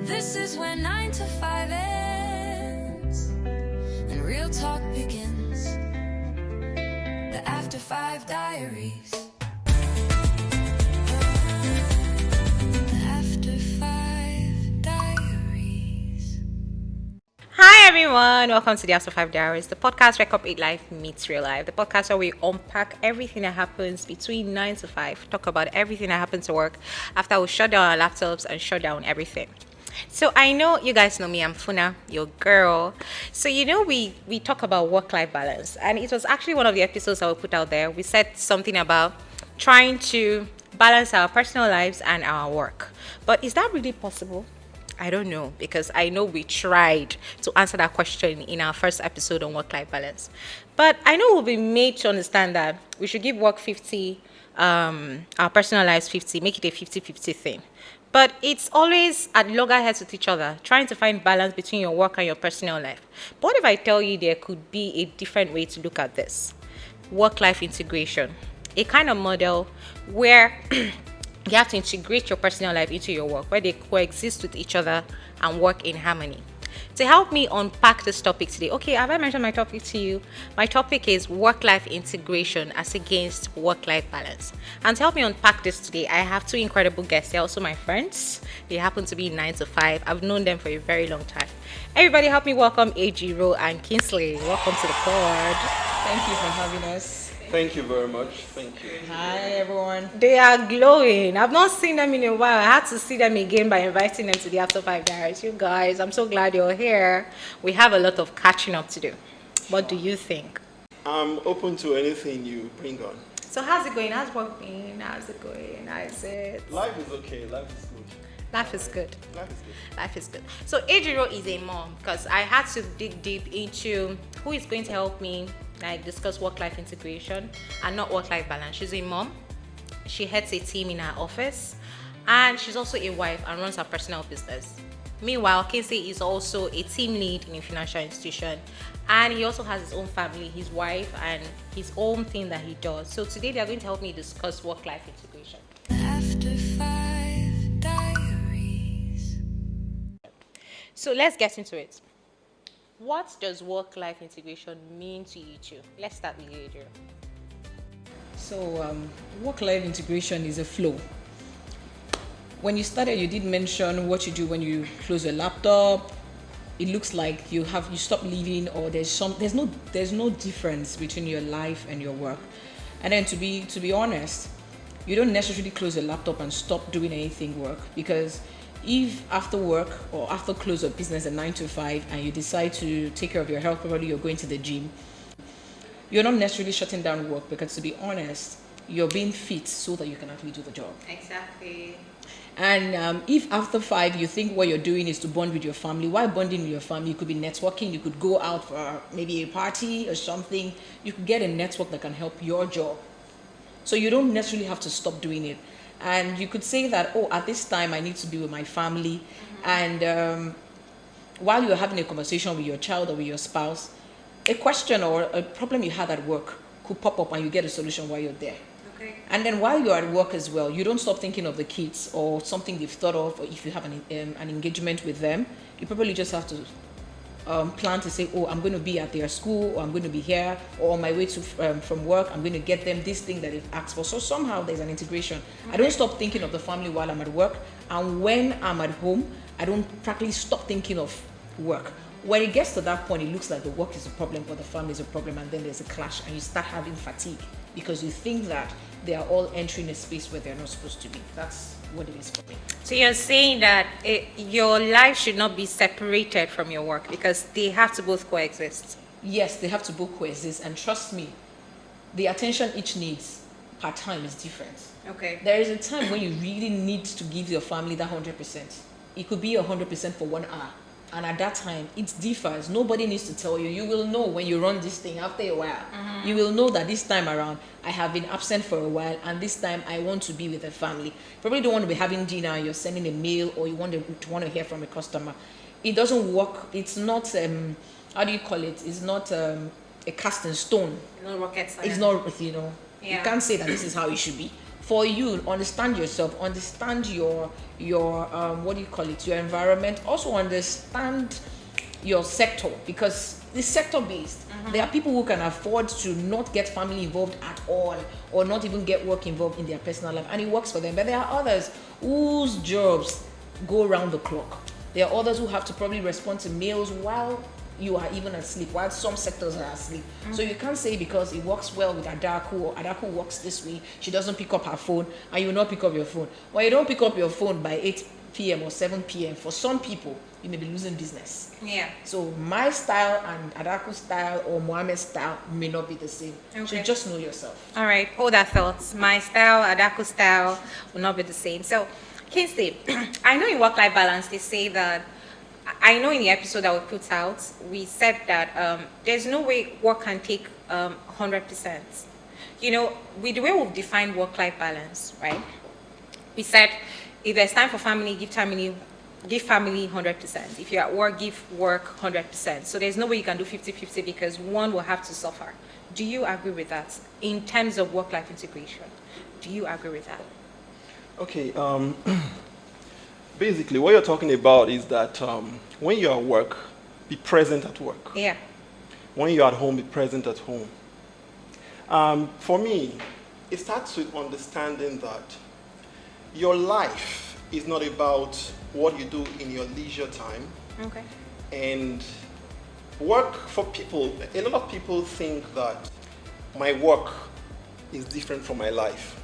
This is when 9 to 5 ends and real talk begins. The After 5 Diaries. The After 5 Diaries. Hi everyone, welcome to the After 5 Diaries, the podcast where corporate life meets real life. The podcast where we unpack everything that happens between 9 to 5, talk about everything that happens to work after we shut down our laptops and shut down everything. So I know you guys know me, I'm Funa, your girl. So we talk about work-life balance, and it was actually one of the episodes that we put out there. We said something about trying to balance our personal lives and our work. But is that really possible? I don't know, because I know we tried to answer that question in our first episode on work-life balance. But I know we'll be made to understand that we should give work 50, our personal lives 50, make it a 50-50 thing. But it's always at loggerheads with each other, trying to find balance between your work and your personal life. But what if I tell you there could be a different way to look at this? Work-life integration. A kind of model where you have to integrate your personal life into your work, where they coexist with each other and work in harmony. To help me unpack this topic today, okay, have I mentioned my topic to you? My topic is work-life integration as against work-life balance. And to help me unpack this today, I have two incredible guests. They're also my friends. They happen to be 9 to 5. I've known them for a very long time. Everybody help me welcome Ejiro and Kingsley. Welcome to the pod. Thank you for having us. Thank you very much. Thank you. Hi, everyone. They are glowing. I've not seen them in a while. I had to see them again by inviting them to the After 5 Diaries. You guys, I'm so glad you're here. We have a lot of catching up to do. What do you think? I'm open to anything you bring on. So how's it going? How's work been? How's it going? How's it? Life is okay. Life is good. Life is good. Life is good. Life is good. So Ejiro is a mom, because I had to dig deep into who is going to help me discuss work-life integration and not work-life balance. She's a mom. She heads a team in her office, and she's also a wife and runs her personal business. Meanwhile, Kingsley is also a team lead in a financial institution, and he also has his own family, his wife, and his own thing that he does. So today they are going to help me discuss work-life integration. The After 5 Diaries. So let's get into it. What does work-life integration mean to you two? Let's start with you, Adrian. So, work-life integration is a flow. When you started, you did mention what you do when you close your laptop. It looks like you stop living, or there's no difference between your life and your work. And then to be honest, you don't necessarily close your laptop and stop doing anything work, because if after work or after close of business at 9 to 5 and you decide to take care of your health, probably you're going to the gym, you're not necessarily shutting down work, because to be honest, you're being fit so that you can actually do the job. Exactly. And if after 5 you think what you're doing is to bond with your family, why bonding with your family? You could be networking, you could go out for maybe a party or something. You could get a network that can help your job. So you don't necessarily have to stop doing it. And you could say that, oh, at this time I need to be with my family. And while you're having a conversation with your child or with your spouse, a question or a problem you had at work could pop up and you get a solution while you're there. Okay. And then while you're at work as well, you don't stop thinking of the kids or something they've thought of, or if you have an engagement with them, you probably just have to plan to say, oh, I'm going to be at their school, or I'm going to be here, or on my way to from work, I'm going to get them this thing that they've asked for. So somehow there's an integration. Okay. I don't stop thinking of the family while I'm at work, and when I'm at home, I don't practically stop thinking of work. When it gets to that point, it looks like the work is a problem or the family is a problem, and then there's a clash, and you start having fatigue because you think that they are all entering a space where they're not supposed to be. That's what it is for me. So you're saying that your life should not be separated from your work, because they have to both coexist. Yes, they have to both coexist, and trust me, the attention each needs per time is different. Okay. There is a time when you really need to give your family that 100%. It could be 100% for 1 hour. And at that time, it differs. Nobody needs to tell you. You will know when you run this thing after a while. Mm-hmm. You will know that this time around, I have been absent for a while, and this time I want to be with the family. Probably don't want to be having dinner, you're sending a mail, or you want to hear from a customer. It doesn't work. It's not, how do you call it? It's not a cast in stone. No rocket science. It's not, Yeah. You can't say that this is how it should be. For you, understand yourself, understand your what do you call it, your environment. Also understand your sector, because it's sector based. There are people who can afford to not get family involved at all, or not even get work involved in their personal life, and it works for them. But there are others whose jobs go around the clock. There are others who have to probably respond to mails while you are even asleep, while some sectors are asleep. So you can't say because it works well with Adaku, or Adaku works this way, she doesn't pick up her phone, and you will not pick up your phone. When you don't pick up your phone by 8 p.m. or 7 p.m., for some people, you may be losing business. Yeah. So my style and Adaku's style or Mohammed's style may not be the same. Okay. So just know yourself. All right, hold that thought. My style, Adaku's style will not be the same. So, Kingsley, I know in work-life balance, they say that, I know in the episode that we put out, we said that there's no way work can take 100%. You know, with the way we've defined work-life balance, right? We said if there's time for family, give family 100%. If you're at work, give work 100%. So there's no way you can do 50-50 because one will have to suffer. Do you agree with that in terms of work-life integration? Do you agree with that? Okay, basically what you're talking about is that when you're at work, be present at work. Yeah. When you're at home, be present at home. For me, it starts with understanding that your life is not about what you do in your leisure time. Okay. And work for people, a lot of people think that my work is different from my life.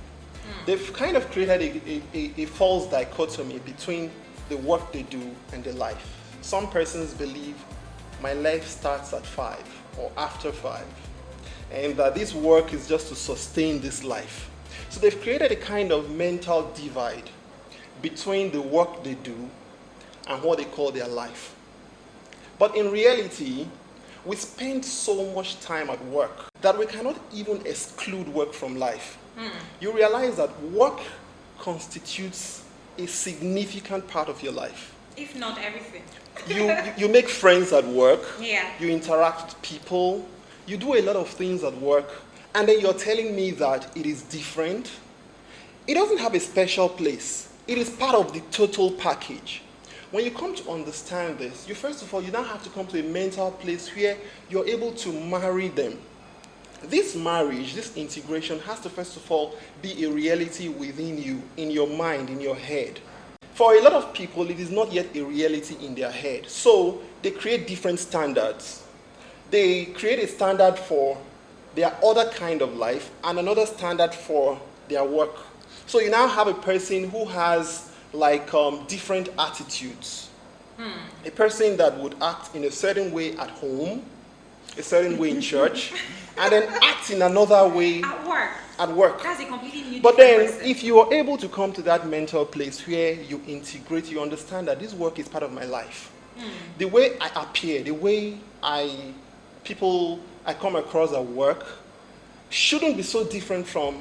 They've kind of created a false dichotomy between the work they do and their life. Some persons believe my life starts at 5 or after 5, and that this work is just to sustain this life. So they've created a kind of mental divide between the work they do and what they call their life. But in reality, we spend so much time at work that we cannot even exclude work from life. You realize that work constitutes a significant part of your life. If not everything. You make friends at work. Yeah. You interact with people. You do a lot of things at work. And then you're telling me that it is different. It doesn't have a special place. It is part of the total package. When you come to understand this, first of all, you now have to come to a mental place where you're able to marry them. This marriage, this integration has to first of all be a reality within you, in your mind, in your head. For a lot of people, it is not yet a reality in their head. So they create different standards. They create a standard for their other kind of life and another standard for their work. So you now have a person who has different attitudes. A person that would act in a certain way at home, a certain way in church, and then act in another way At work. at work. That's a completely new But different then, person. if you are able to come to that mental place where you integrate, you understand that this work is part of my life. The way I appear, the way people I come across at work shouldn't be so different from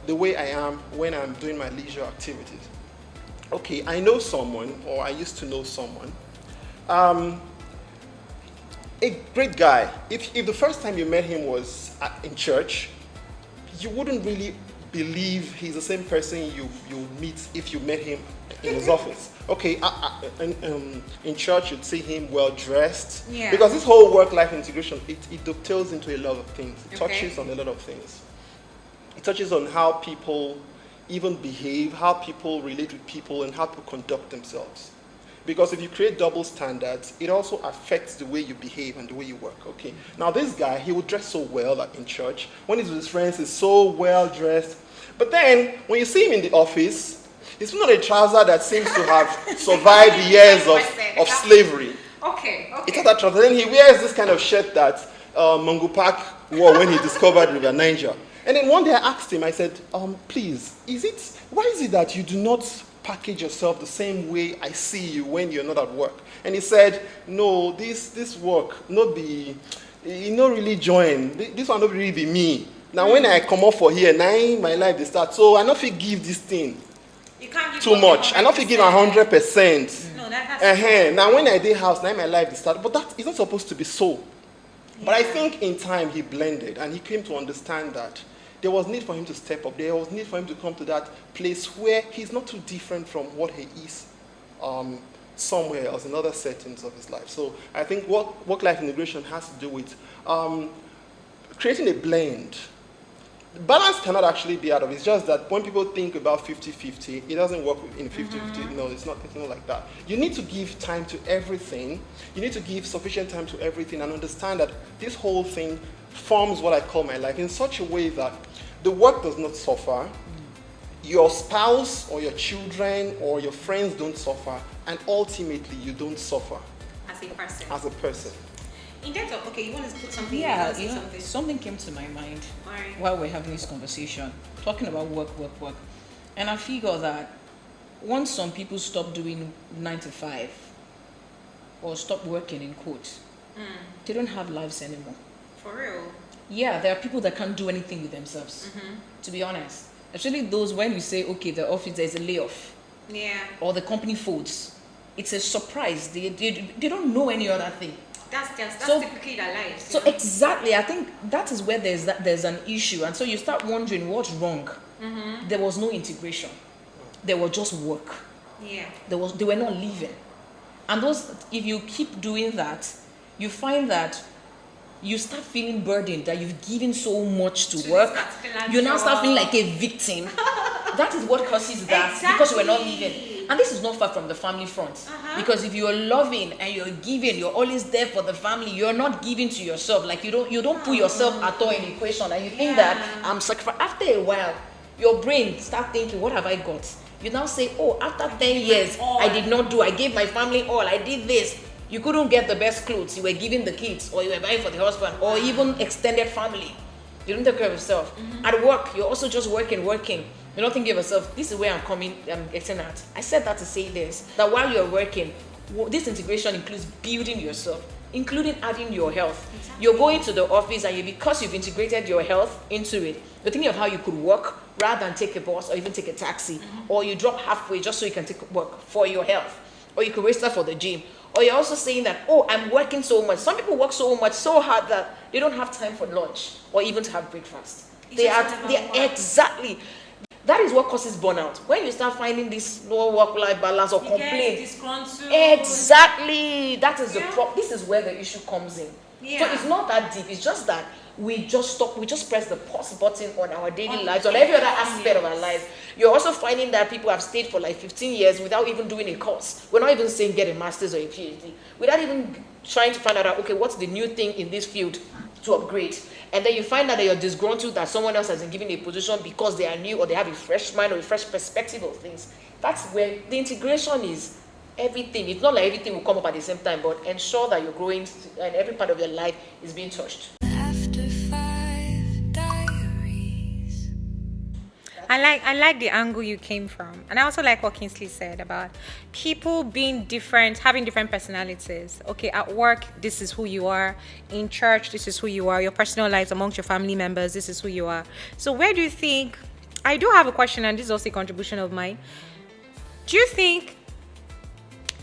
the way I am when I'm doing my leisure activities. Okay, I know someone, or I used to know someone, a great guy. If the first time you met him was in church, you wouldn't really believe he's the same person you meet if you met him in his office. Okay, in church you'd see him well dressed. Yeah. Because this whole work-life integration, it dovetails into a lot of things. It Okay. touches on a lot of things. It touches on how people even behave, how people relate with people, and how people conduct themselves. Because if you create double standards, it also affects the way you behave and the way you work. Okay. Now this guy, he would dress so well in church. When he's with his friends, he's so well dressed. But then when you see him in the office, he's not a trouser that seems to have survived years of slavery. Okay. It's not that trouser. Then he wears this kind of shirt that Mungu Park wore when he discovered River Niger. And then one day I asked him, I said, please, why is it that you do not package yourself the same way I see you when you're not at work? And he said, no, this work, you not really join. This one not really be me. Now when I come up for here, now my life they start. So I not fit give this thing You can't give too much. I not fit give 100%. No, that's Now when I did house, now my life they start. But that is not supposed to be so. But I think in time he blended and he came to understand that there was need for him to step up. There was need for him to come to that place where he's not too different from what he is somewhere else in other settings of his life. So I think work-life integration has to do with creating a blend. Balance cannot actually be out of it. It's just that when people think about 50-50, it doesn't work in 50-50. No, it's not like that. You need to give time to everything. You need to give sufficient time to everything and understand that this whole thing forms what I call my life in such a way that the work does not suffer, your spouse or your children or your friends don't suffer, and ultimately you don't suffer As a person. In terms of, okay, you want to put something? Yeah, something came to my mind while we're having this conversation, talking about work. And I figure that once some people stop doing 9 to 5 or stop working in quotes, they don't have lives anymore. For real? Yeah, there are people that can't do anything with themselves, to be honest. Especially those when you say, okay, the office, there's a layoff. Yeah. Or the company folds. It's a surprise. They don't know any other thing. That's typically their lives. So exactly, I think that is where there's an issue, and so you start wondering what's wrong. There was no integration. There was just work. Yeah. They were not living, and if you keep doing that, you find that you start feeling burdened that you've given so much to work. You now start feeling like a victim. That is what causes that. Exactly. Because we're not living. And this is not far from the family front. Because if you're loving and you're giving, you're always there for the family, you're not giving to yourself. Like you don't put yourself at all in the equation, and you think that I'm sacrificing. After a while, your brain start thinking, what have I got? You now say, oh, after 10 years, I did not do, I gave my family all, I did this. You couldn't get the best clothes, you were giving the kids, or you were buying for the husband, or even extended family. You don't take care of yourself. At work, you're also just working. You're not thinking of yourself, this is where I'm getting at. I said that to say this, that while you're working, this integration includes building yourself, including adding your health. Exactly. You're going to the office and because you've integrated your health into it, you're thinking of how you could work rather than take a bus or even take a taxi, or you drop halfway just so you can take work for your health, or you could register for the gym. Or you're also saying that, oh, I'm working so much. Some people work so much, so hard that they don't have time for lunch or even to have breakfast. They are exactly. That is what causes burnout. When you start finding this low work-life balance or complaint. Exactly. That is the problem. This is where the issue comes in. Yeah. So it's not that deep. It's just that we just stop. We just press the pause button on our daily lives, on every other aspect of our lives. You're also finding that people have stayed for like 15 years without even doing a course. We're not even saying get a master's or a PhD. Without even trying to find out, okay, what's the new thing in this field to upgrade? And then you find out that you're disgruntled that someone else has been given a position because they are new or they have a fresh mind or a fresh perspective of things. That's where the integration is everything. It's not like everything will come up at the same time, but ensure that you're growing and every part of your life is being touched. I like the angle you came from, and I also like what Kingsley said about people being different, having different personalities. Okay, at work, this is who you are. In church, this is who you are. Your personal lives amongst your family members, this is who you are. So where do you think? I do have a question, and this is also a contribution of mine. Do you think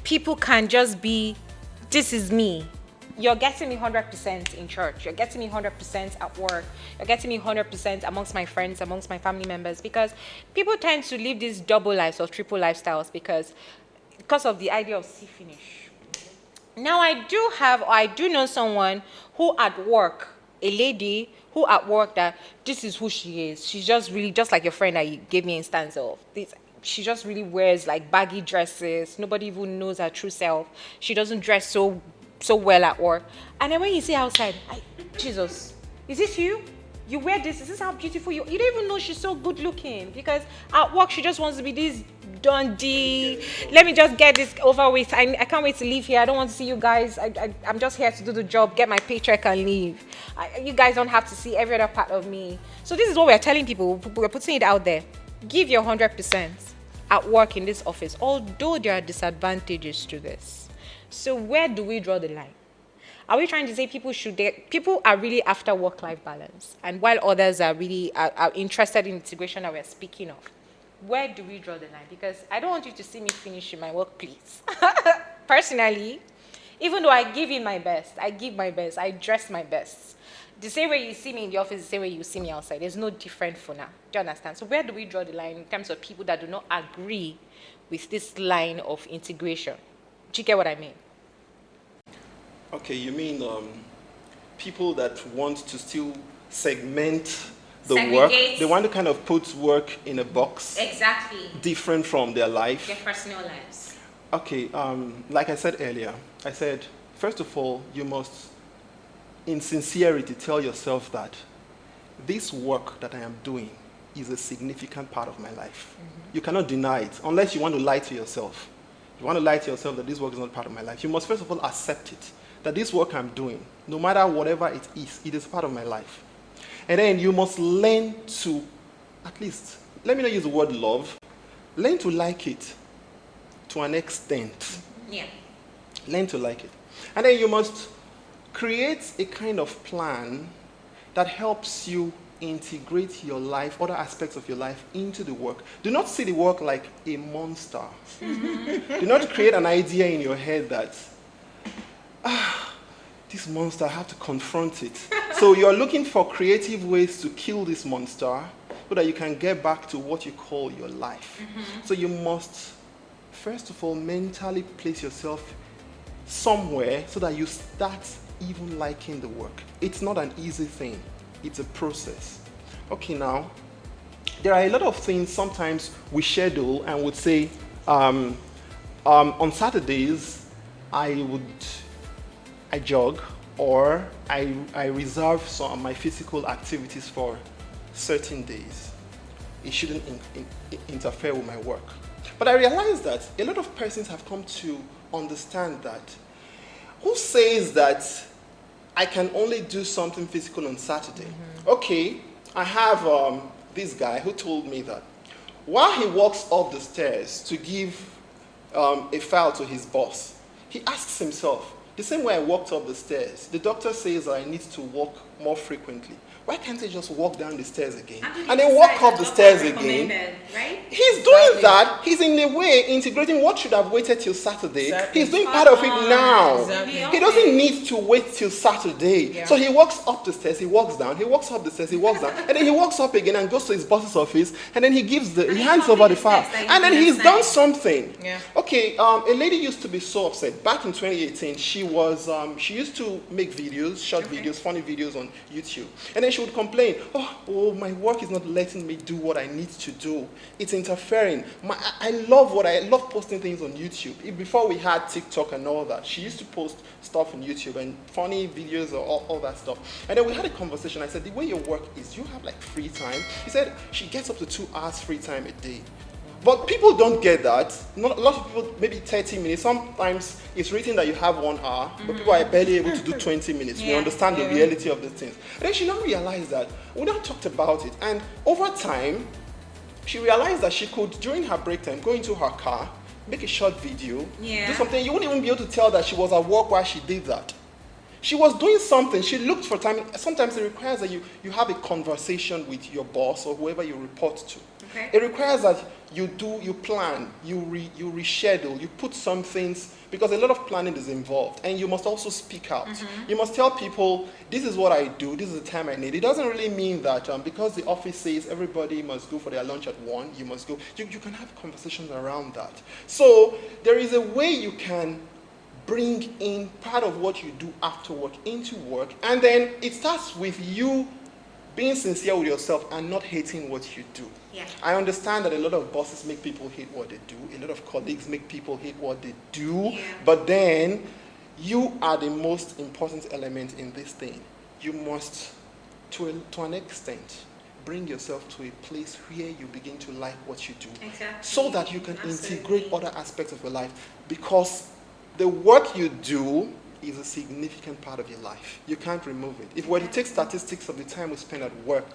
people can just be, this is me? You're getting me 100% in church. You're getting me 100% at work. You're getting me 100% amongst my friends, amongst my family members. Because people tend to live these double lives or triple lifestyles because of the idea of see finish. Now, I do know someone who at work, a lady who at work that this is who she is. She's just really, just like your friend that you gave me an instance of. She just really wears like baggy dresses. Nobody even knows her true self. She doesn't dress so well at work, and then when you see outside, Jesus, is this you? You wear this? Is this how beautiful you? You don't even know she's so good looking because at work she just wants to be this Dundee. Let me just get this over with. I can't wait to leave here. I don't want to see you guys. I'm just here to do the job, get my paycheck, and leave. You guys don't have to see every other part of me. So this is what we're telling people. We're putting it out there. Give your 100% at work in this office, although there are disadvantages to this. So where do we draw the line? Are we trying to say people are really after work-life balance, and while others are really are interested in integration that we're speaking of? Where do we draw the line? Because I don't want you to see me finish in my workplace. Personally, even though I give in my best, I give my best, I dress my best. The same way you see me in the office, the same way you see me outside. There's no different for now. Do you understand? So where do we draw the line in terms of people that do not agree with this line of integration? Do you get what I mean? Okay, you mean people that want to still segment the work? Segregate. They want to kind of put work in a box, Exactly. different from their life. Their personal lives. Okay, like I said earlier, I said, first of all, you must, in sincerity, tell yourself that this work that I am doing is a significant part of my life. You cannot deny it, unless you want to lie to yourself. You want to lie to yourself that this work is not part of my life. You must first of all accept it, that this work I'm doing, no matter whatever it is part of my life. And then you must learn to, at least, let me not use the word love, learn to like it to an extent. Yeah. Learn to like it. And then you must create a kind of plan that helps you integrate your life, other aspects of your life, into the work. Do not see the work like a monster. Do not create an idea in your head that, this monster, I have to confront it. So you're looking for creative ways to kill this monster so that you can get back to what you call your life. So you must, first of all, mentally place yourself somewhere so that you start even liking the work. It's not an easy thing. It's a process. Okay, now, there are a lot of things sometimes we schedule and would say, on Saturdays, I jog, or I reserve some of my physical activities for certain days. It shouldn't interfere with my work. But I realize that a lot of persons have come to understand that. Who says that I can only do something physical on Saturday? Okay, I have this guy who told me that while he walks up the stairs to give a file to his boss, he asks himself, the same way I walked up the stairs, the doctor says I need to walk more frequently. Why can't I just walk down the stairs again? And then walk up the stairs again. Right? He's doing that. He's in a way integrating what should have waited till Saturday. Exactly. He's doing part of it now. Exactly. He doesn't need to wait till Saturday. Yeah. So he walks up the stairs, he walks down, he walks up the stairs, he walks down, and then he walks up again and goes to his boss's office, and then he hands over the file. And then he's done something. Yeah. Okay, a lady used to be so upset. Back in 2018, she used to make videos, short videos, funny videos on YouTube. And then she would complain, oh, my work is not letting me do what I need to do. It's interfering. I love posting things on YouTube. Before we had TikTok and all that, she used to post stuff on YouTube and funny videos or all that stuff. And then we had a conversation. I said, the way your work is, you have like free time. He said she gets up to 2 hours free time a day. But people don't get that. Not a lot of people, maybe 30 minutes. Sometimes it's written that you have 1 hour, but people are barely able to do 20 minutes. We understand the reality of the things. And then she now realized that. We now talked about it. And over time, she realized that she could, during her break time, go into her car, make a short video, do something. You wouldn't even be able to tell that she was at work while she did that. She was doing something. She looked for time. Sometimes it requires that you have a conversation with your boss or whoever you report to. Okay. It requires that you plan, you reschedule, you put some things, because a lot of planning is involved. And you must also speak out. You must tell people, this is what I do, this is the time I need. It doesn't really mean that because the office says everybody must go for their lunch at 1, you must go. You can have conversations around that. So there is a way you can bring in part of what you do after work into work, and then it starts with you being sincere with yourself and not hating what you do. Yeah. I understand that a lot of bosses make people hate what they do, a lot of colleagues make people hate what they do, but then you are the most important element in this thing. You must, to an extent, bring yourself to a place where you begin to like what you do, so that you can integrate other aspects of your life, because the work you do is a significant part of your life. You can't remove it. If we were to take statistics of the time we spend at work,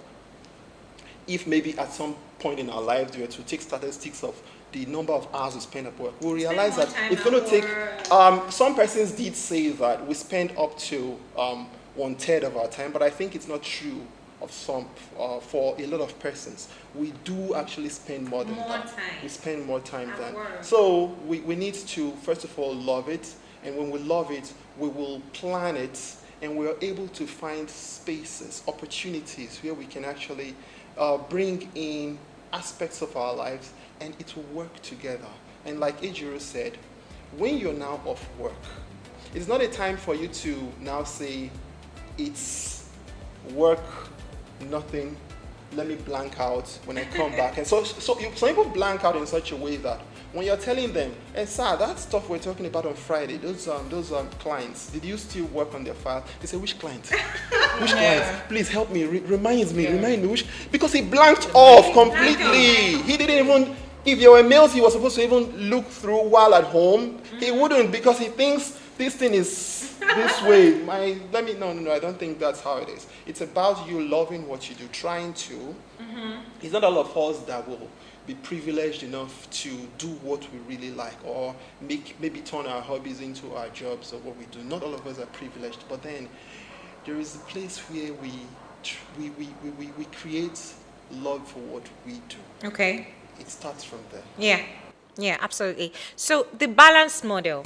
if maybe at some point in our lives we were to take statistics of the number of hours we spend at work, we'll realize that it's going to take, some persons did say that we spend up to 1/3 of our time, but I think it's not true of some, for a lot of persons. We do actually spend more than that. We spend more time than. So we need to, first of all, love it. And when we love it, we will plan it and we're able to find spaces, opportunities where we can actually bring in aspects of our lives and it will work together. And like Ejiro said, when you're now off work, it's not a time for you to now say, it's work, nothing, let me blank out when I come back. And some people blank out in such a way that when you're telling them, hey, sir, that stuff we're talking about on Friday, those clients, did you still work on their file? They say, which client? Which client? Please help me, remind me, which? Because he blanked off completely. He didn't even, if there were mails he was supposed to even look through while at home, he wouldn't, because he thinks this thing is this way. No, I don't think that's how it is. It's about you loving what you do, trying to. It's not all of us that will be privileged enough to do what we really like, or maybe turn our hobbies into our jobs or what we do. Not all of us are privileged, but then there is a place where we create love for what we do. Okay. It starts from there. Yeah, absolutely. So the balance model.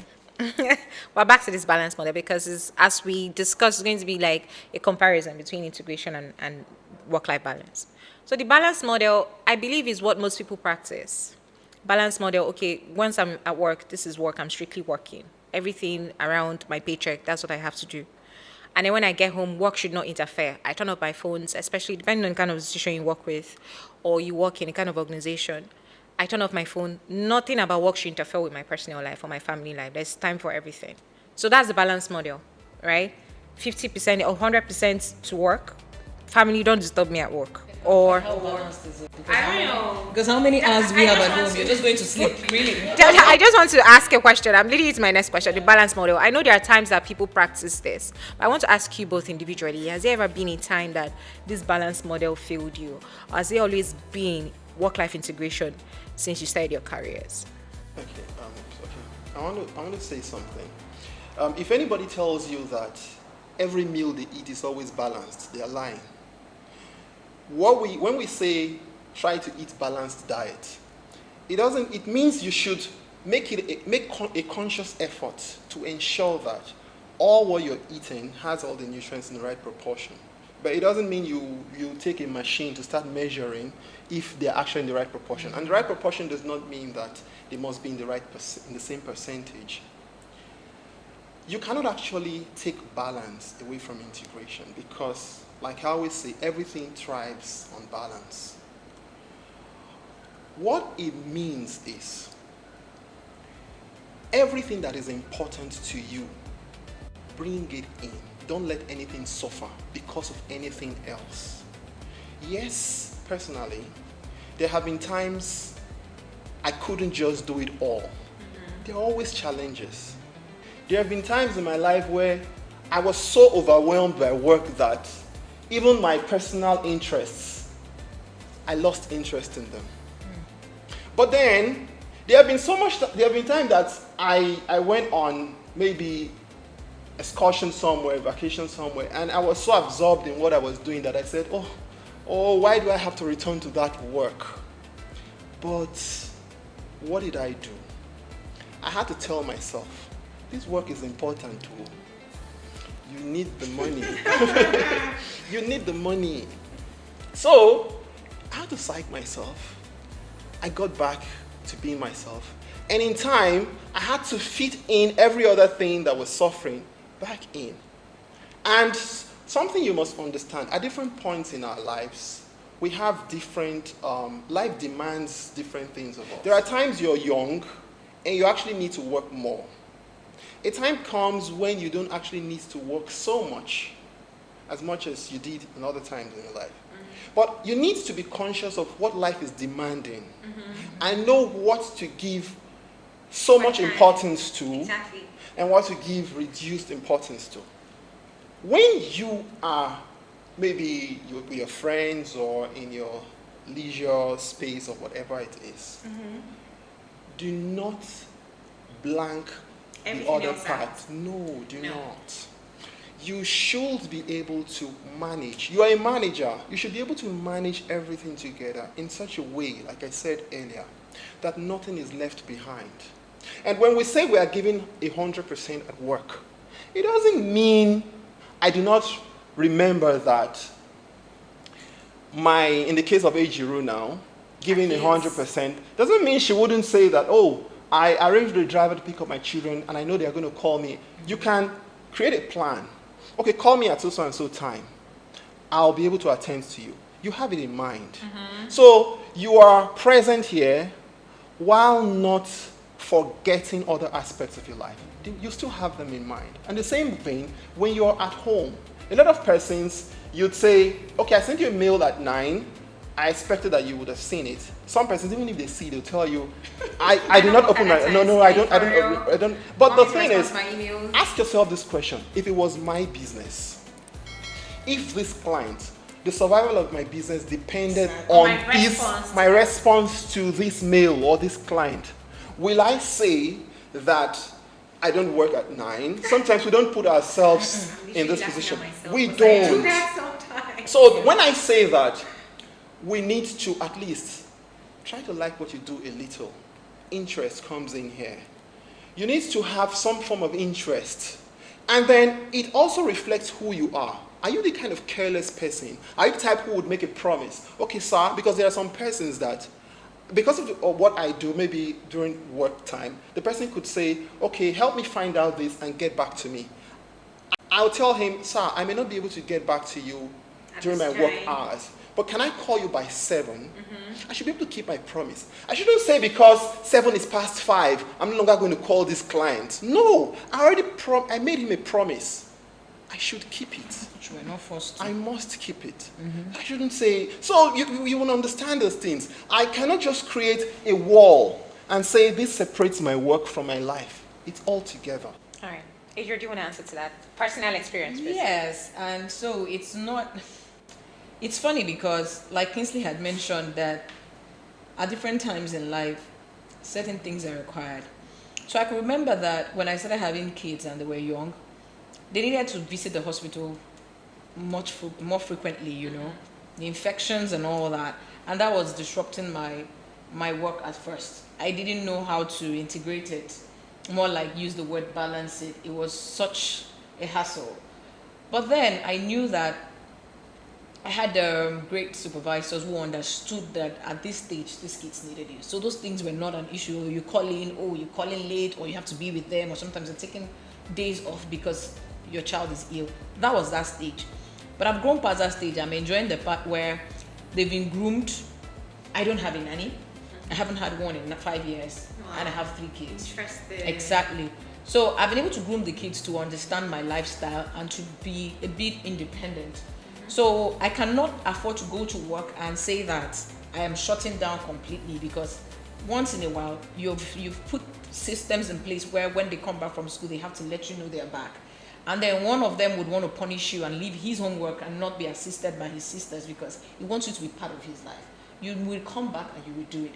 Well, back to this balance model, because as we discussed, it's going to be like a comparison between integration and work-life balance. So the balance model, I believe, is what most people practice. Balance model, okay, once I'm at work, this is work, I'm strictly working. Everything around my paycheck, that's what I have to do. And then when I get home, work should not interfere. I turn off my phones, especially depending on the kind of institution you work with, or you work in a kind of organization. I turn off my phone. Nothing about work should interfere with my personal life or my family life. There's time for everything. So that's the balance model, right? 50% or 100% to work. Family, don't disturb me at work. Or How balanced is it? I don't know. Because how many hours we have at home? You're just going to sleep, really. I just want to ask a question. I'm leading to my next question, the balance model. I know there are times that people practice this, but I want to ask you both individually. Has there ever been a time that this balance model failed you? Or has there always been work-life integration since you started your careers? Okay. I want to say something. If anybody tells you that every meal they eat is always balanced, they are lying. When we say try to eat balanced diet, it means you should make a conscious effort to ensure that all what you're eating has all the nutrients in the right proportion. But it doesn't mean you take a machine to start measuring if they're actually in the right proportion. And the right proportion does not mean that they must be in the same percentage. You cannot actually take balance away from integration, because, like I always say, everything thrives on balance. What it means is, everything that is important to you, bring it in. Don't let anything suffer because of anything else. Yes, personally, there have been times I couldn't just do it all. There are always challenges. There have been times in my life where I was so overwhelmed by work that even my personal interests, I lost interest in them. But then, there have been times that I went on maybe excursion somewhere, vacation somewhere, and I was so absorbed in what I was doing that I said, oh, why do I have to return to that work? But what did I do? I had to tell myself, this work is important too. You need the money. You need the money. So, I had to psych myself. I got back to being myself. And in time, I had to fit in every other thing that was suffering back in. And something you must understand, at different points in our lives, we have different, life demands different things of us. There are times you're young and you actually need to work more. A time comes when you don't actually need to work so much as you did in other times in your life. But you need to be conscious of what life is demanding and know what to give so much importance to and what to give reduced importance to. When you are maybe with your friends or in your leisure space or whatever it is, do not blank the other part. No, do not. You should be able to manage. You are a manager. You should be able to manage everything together in such a way, like I said earlier, that nothing is left behind. And when we say we are giving 100% at work, it doesn't mean I do not remember that in the case of Ejiru now, giving 100% doesn't mean she wouldn't say that, oh, I arranged the driver to pick up my children and I know they're going to call me. You can create a plan. Okay, call me at so and so time. I'll be able to attend to you. You have it in mind. So you are present here while not forgetting other aspects of your life. You still have them in mind. And the same thing when you're at home. A lot of persons, you'd say, okay, I sent you a mail at 9. I expected that you would have seen it. Some persons, even if they see, they'll tell you, I did not open my, I don't. But the thing is, ask yourself this question. If it was my business, if this client, the survival of my business depended on my response to this mail or this client, will I say that I don't work at 9? Sometimes we don't put ourselves in this position. We don't. So when I say that, we need to at least try to like what you do a little. Interest comes in here. You need to have some form of interest. And then it also reflects who you are. Are you the kind of careless person? Are you the type who would make a promise? Okay, sir, because there are some persons that, because of what I do, maybe during work time, the person could say, okay, help me find out this and get back to me. I'll tell him, sir, I may not be able to get back to you during my work hours, but can I call you by 7? I should be able to keep my promise. I shouldn't say because 7 is past 5, I'm no longer going to call this client. No, I made him a promise. I should keep it. We're not forced to. I must keep it. I shouldn't say, so you will understand those things. I cannot just create a wall and say this separates my work from my life. It's all together. All right. Adrian, do you want to answer to that? Personal experience, please. Yes, and so it's funny because, like Kingsley had mentioned, that at different times in life, certain things are required. So I can remember that when I started having kids and they were young, they needed to visit the hospital more frequently, you know, the infections and all that. And that was disrupting my work at first. I didn't know how to integrate it, more like use the word balance it. It was such a hassle. But then I knew that I had great supervisors who understood that at this stage, these kids needed you. So those things were not an issue. You call in late, or you have to be with them, or sometimes they're taking days off because your child is ill. That was that stage. But I've grown past that stage. I'm enjoying the part where they've been groomed. I don't have a nanny. I haven't had one in 5 years. Wow. And I have 3 kids. Interesting. Exactly. So I've been able to groom the kids to understand my lifestyle and to be a bit independent. So I cannot afford to go to work and say that I am shutting down completely, because once in a while you've put systems in place where when they come back from school they have to let you know they're back. And then one of them would want to punish you and leave his homework and not be assisted by his sisters because he wants you to be part of his life. You will come back and you will do it.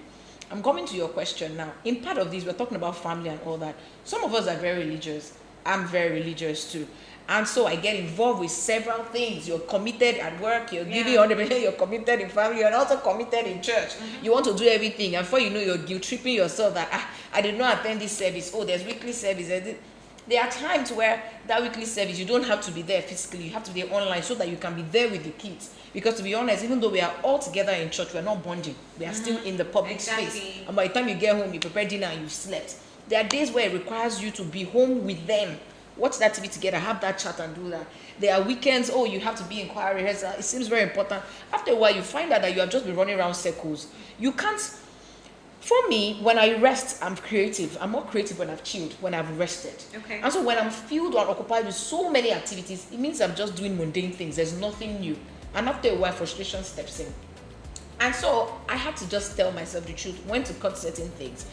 I'm coming to your question now. In part of this, we're talking about family and all that. Some of us are very religious. I'm very religious too. And so I get involved with several things. You're committed at work, you're giving 100%, you're committed in family, you're also committed in church. You want to do everything. And before you know, you're guilt-tripping yourself that, I did not attend this service. Oh, there's weekly service. There are times where that weekly service, you don't have to be there physically. You have to be online so that you can be there with the kids. Because to be honest, even though we are all together in church, we're not bonding. We are still in the public space. And by the time you get home, you prepare dinner and you've slept. There are days where it requires you to be home with them. Watch that TV together, have that chat and do that. There are weekends, you have to be in choir rehearsal. It seems very important. After a while, you find out that you have just been running around circles. You can't. For me, when I rest, I'm creative. I'm more creative when I've chilled, when I've rested. Okay. And so when I'm filled or occupied with so many activities, it means I'm just doing mundane things. There's nothing new. And after a while, frustration steps in. And so I had to just tell myself the truth, when to cut certain things.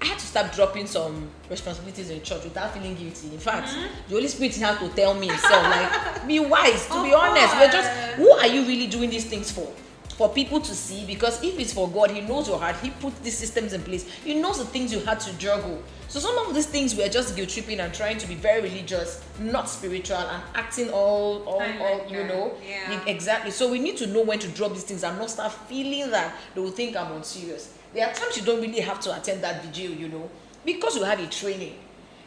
I had to start dropping some responsibilities in church without feeling guilty. In fact, the Holy Spirit had to tell me himself, like, be wise, to be honest. We're just, who are you really doing these things for? For people to see? Because if it's for God, He knows your heart. He put these systems in place. He knows the things you had to juggle. So some of these things were just guilt tripping and trying to be very religious, not spiritual, and acting all you know. Yeah. Exactly. So we need to know when to drop these things and not start feeling that they will think I'm unserious. There are times you don't really have to attend that vigil, you know, because you have a training.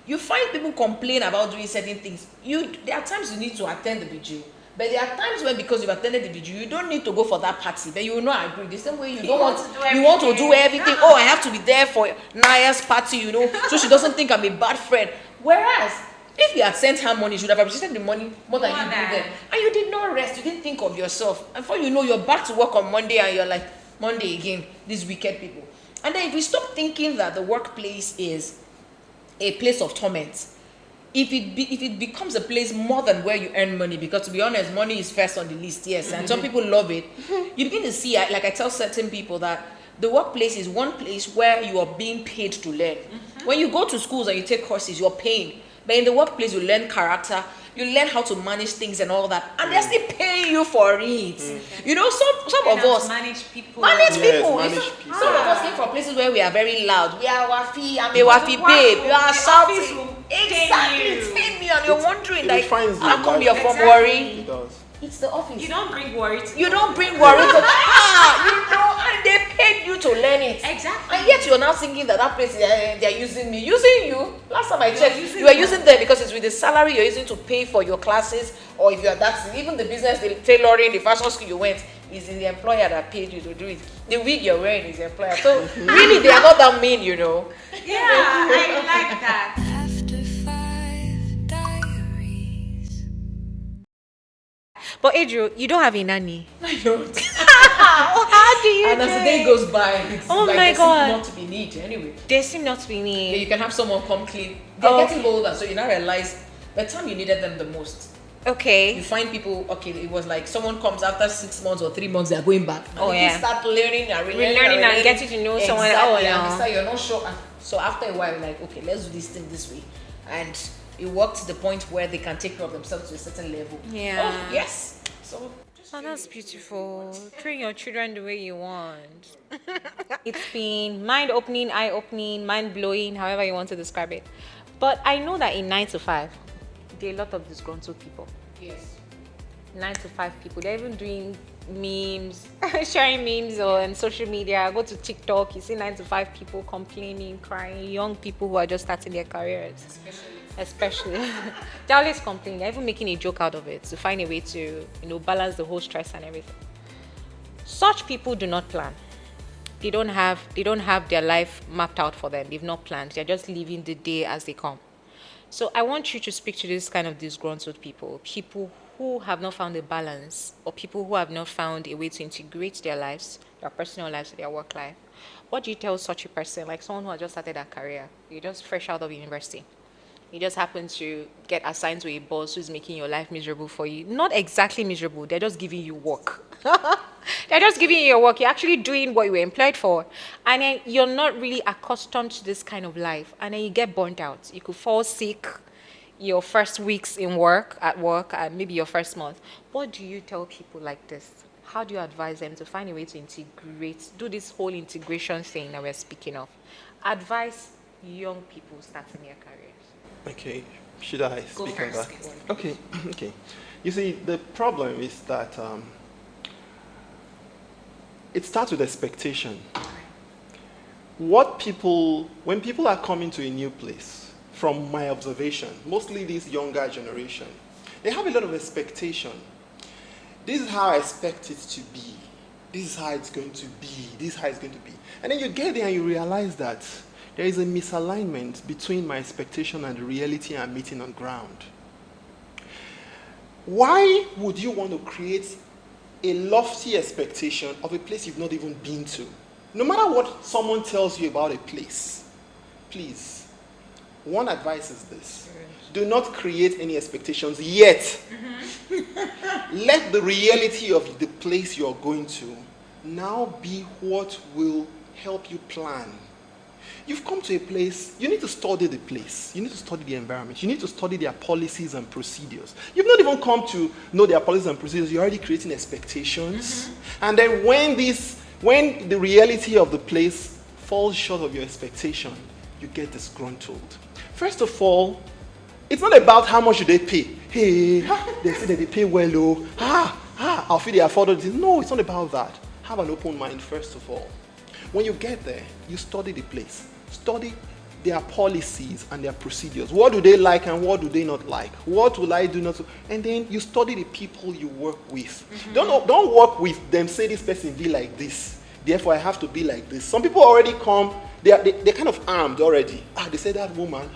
You find people complain about doing certain things. There are times you need to attend the vigil. But there are times when, because you've attended the vigil, you don't need to go for that party. Then you will not agree. The same way you want to do everything. Oh, I have to be there for Naya's party, so she doesn't think I'm a bad friend. Whereas, if you had sent her money, you should have appreciated the money more than you did then. And you did not rest. You didn't think of yourself. And before you know, you're back to work on Monday and you're like, Monday again, these wicked people. And then if we stop thinking that the workplace is a place of torment, if it becomes a place more than where you earn money, because to be honest, money is first on the list, yes, and some people love it, you begin to see, like I tell certain people, that the workplace is one place where you are being paid to learn. When you go to schools and you take courses, you're paying. But in the workplace, you learn character, you learn how to manage things and all that, and they're still paying you for it. Some of us manage people. Some of us came from places where we are very loud. We are wafi, I'm a wafi babe. You are shouting. Exactly, it's 10 million. You're wondering, like, how come you're from worry? It's the office. You don't bring worry to You don't bring worry to and they paid you to learn it. Exactly. And yet you're now thinking that place, they're using me. Using you? Last time I checked, you are using them because it's with the salary you're using to pay for your classes, or if you're even the business, the tailoring, the fashion school you went, is the employer that paid you to do it. The wig you're wearing is the employer. So really, they are not that mean, Yeah, I like that. After 5 diaries. But Adriel, you don't have a nanny. I don't. How do you And as the day goes by, it's Oh like my there God. seems not to be need anyway. They seem not to be Yeah, me. you can have someone come clean. They're getting older, so you now realize the time you needed them the most. You Okay. find people, okay, it was like someone comes after 6 months or 3 months, they're going back. Oh, you yeah. start learning and Relearning and getting to know someone. Exactly, Oh, and no. you start, you're not sure. And so after a while, you're like, okay, let's do this thing this way. And it worked to the point where they can take care of themselves to a certain level. Yeah. Oh, yes. So Oh, that's beautiful. Train your children the way you want. It's been mind-opening, eye-opening, mind-blowing, however you want to describe it. But I know that in 9 to 5, there are a lot of disgruntled people. yes. 9 to 5 people. They're even doing memes, sharing memes on social media. Go to TikTok, you see 9 to 5 people complaining, crying, young people who are just starting their careers. Especially. They're always complaining. They're even making a joke out of it to find a way to, balance the whole stress and everything. Such people do not plan. They don't have their life mapped out for them. They've not planned. They're just living the day as they come. So I want you to speak to this kind of disgruntled people who have not found a balance, or people who have not found a way to integrate their lives, their personal lives, with their work life. What do you tell such a person, like someone who has just started their career? You're just fresh out of university. You just happen to get assigned to a boss who's making your life miserable for you. Not exactly miserable, they're just giving you work. They're just giving you your work. You're actually doing what you were employed for. And then you're not really accustomed to this kind of life. And then you get burnt out. You could fall sick your first weeks at work, and maybe your first month. What do you tell people like this? How do you advise them to find a way to integrate, do this whole integration thing that we're speaking of? Advise young people starting their careers. Okay, should I Go speak on first. that? Okay, okay. You see, the problem is that it starts with expectation. When people are coming to a new place, from my observation, mostly this younger generation, they have a lot of expectation. This is how I expect it to be. This is how it's going to be. This is how it's going to be. And then you get there and you realize that there is a misalignment between my expectation and the reality I'm meeting on ground. Why would you want to create a lofty expectation of a place you've not even been to? No matter what someone tells you about a place, please, one advice is this. Do not create any expectations yet. Let the reality of the place you're going to now be what will help you plan. You've come to a place, you need to study the place. You need to study the environment. You need to study their policies and procedures. You've not even come to know their policies and procedures. You're already creating expectations. And then when the reality of the place falls short of your expectation, you get disgruntled. First of all, it's not about how much they pay. Hey, they say that they pay well. I'll feel they afford it. No, it's not about that. Have an open mind, first of all. When you get there, you study the place. Study their policies and their procedures. What do they like and what do they not like? What will I do not to? And then you study the people you work with. Don't work with them, say this person be like this, therefore I have to be like this. Some people already come, they're kind of armed already. They say that woman,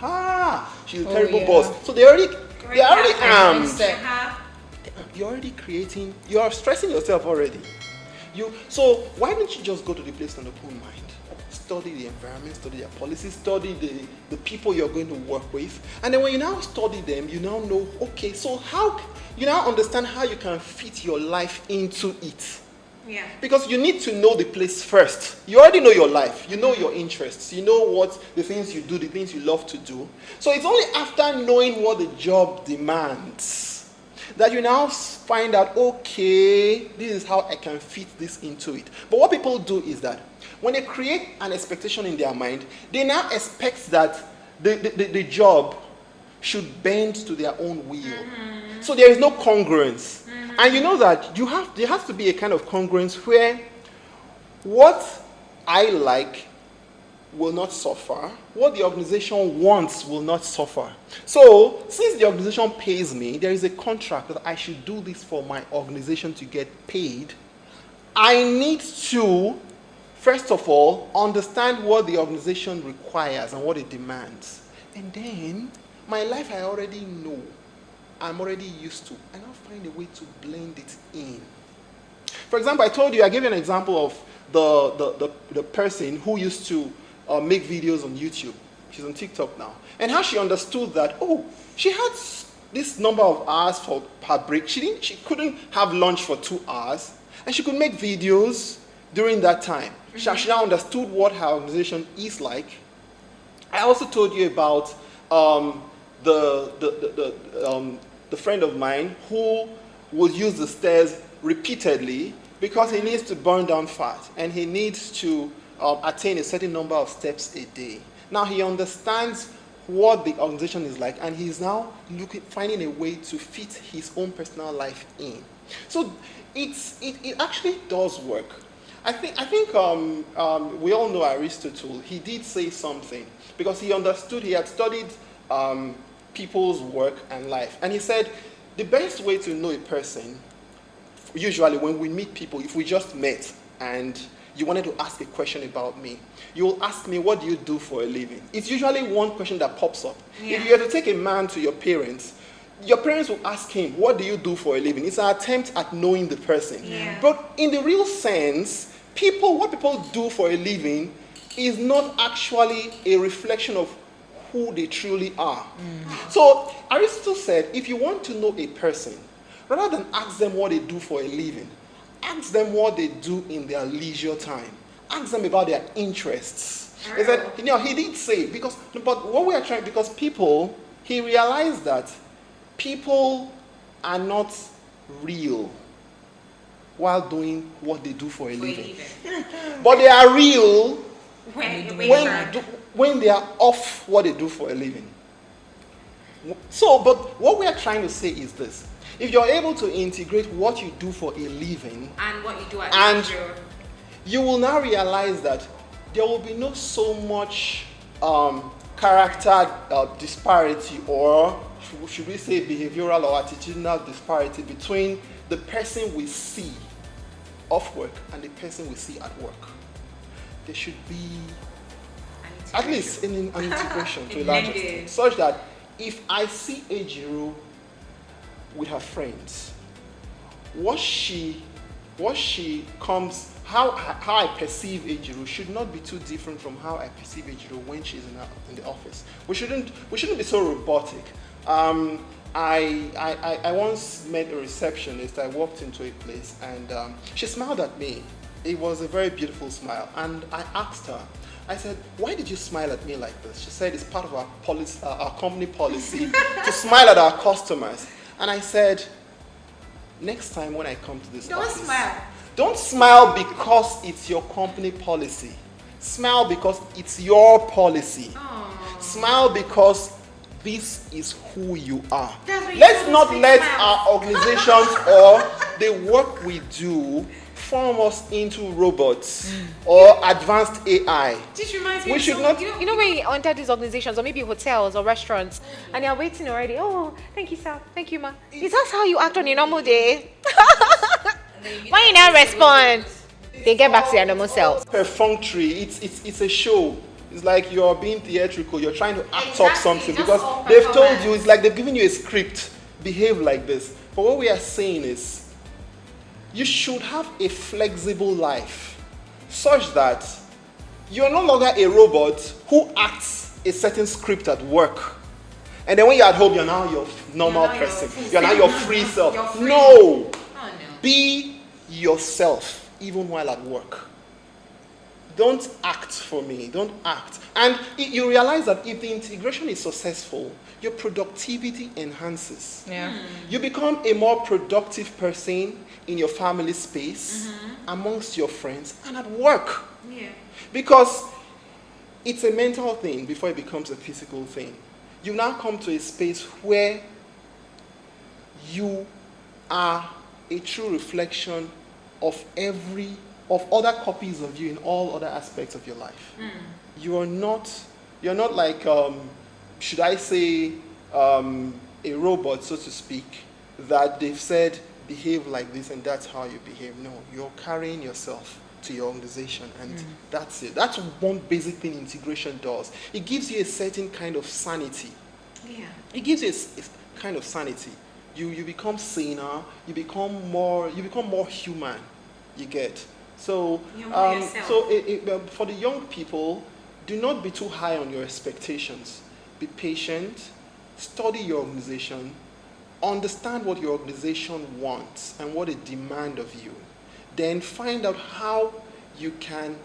she's a terrible boss. So they're already armed. You're already creating, you are stressing yourself already. So why don't you just go to the place with an open mind? Study the environment, study their policies, study the people you're going to work with. And then when you now study them, you now know, okay, so how, you now understand how you can fit your life into it. Yeah. Because you need to know the place first. You already know your life. You know your interests. You know what the things you do, the things you love to do. So it's only after knowing what the job demands that you now find out, okay, this is how I can fit this into it. But what people do is that when they create an expectation in their mind, they now expect that the job should bend to their own will. So there is no congruence. And you know that there has to be a kind of congruence where what I like will not suffer, what the organization wants will not suffer. So since the organization pays me, there is a contract that I should do this for my organization to get paid. I need to, first of all, understand what the organization requires and what it demands. And then my life I already know, I'm already used to, and I'll find a way to blend it in. For example, I gave you an example of the person who used to make videos on YouTube. She's on TikTok now. And how she understood that, she had this number of hours for her break. She couldn't have lunch for 2 hours, and she could make videos during that time. She now understood what her organization is like. I also told you about the friend of mine who would use the stairs repeatedly because he needs to burn down fat and he needs to attain a certain number of steps a day. Now he understands what the organization is like, and he's now finding a way to fit his own personal life in. So it actually does work. I think we all know Aristotle. He did say something because he understood. He had studied people's work and life, and he said the best way to know a person, usually when we meet people, if we just met and you wanted to ask a question about me, you will ask me, what do you do for a living? It's usually one question that pops up. Yeah. If you were to take a man to your parents will ask him, what do you do for a living? It's an attempt at knowing the person. Yeah. But in the real sense, what people do for a living is not actually a reflection of who they truly are. So Aristotle said, if you want to know a person, rather than ask them what they do for a living, ask them what they do in their leisure time. Ask them about their interests. He said, he did say, because he realized that people are not real while doing what they do for a living. But they are real when they are off what they do for a living. So, but what we are trying to say is this. If you're able to integrate what you do for a living and what you do at and leisure, you will now realize that there will be not so much character disparity, or should we say behavioral or attitudinal disparity between the person we see off work and the person we see at work. There should be at least an integration to a large extent, such that if I see Ejiro with her friends, how I perceive Ejiro should not be too different from how I perceive Ejiro when she's in the office. We shouldn't be so robotic. I once met a receptionist. I walked into a place and she smiled at me. It was a very beautiful smile, and I asked her, I said, why did you smile at me like this? She said, it's part of our policy, our company policy to smile at our customers. And I said, next time when I come to this office, don't smile because it's your company policy. Smile because it's your policy. Aww. Smile because this is who you are. Let's not let our organizations or the work we do transform us into robots or advanced AI. This reminds We should not. You know when you enter these organizations or maybe hotels or restaurants and you're waiting already. Oh, thank you, sir. Thank you, ma. Is that how you act on a normal day? When you now respond, they get back to their normal self. Perfunctory. It's a show. It's like you're being theatrical. You're trying to act up Exactly, something just because all they've told performance. you. It's like they've given you a script. Behave like this. But what we are saying is, you should have a flexible life, such that you're no longer a robot who acts a certain script at work. And then when you're at home, you're now your normal now your person. full You're now self. your free self. You're free. No! Oh, no. Be yourself, even while at work. Don't act for me. Don't act. And you realize that if the integration is successful, your productivity enhances. Yeah. You become a more productive person in your family space, amongst your friends, and at work. Yeah. Because it's a mental thing before it becomes a physical thing. You now come to a space where you are a true reflection of other copies of you in all other aspects of your life. You're not like should I say a robot, so to speak, that they've said behave like this and that's how you behave. No, you're carrying yourself to your organization, and that's it. That's one basic thing integration does. It gives you a certain kind of sanity. Yeah. It gives you a kind of sanity. You become saner. You become more human. You get so. You're more yourself. So for the young people, do not be too high on your expectations. Be patient. Study your organization. Understand what your organization wants and what it demands of you. Then find out how you can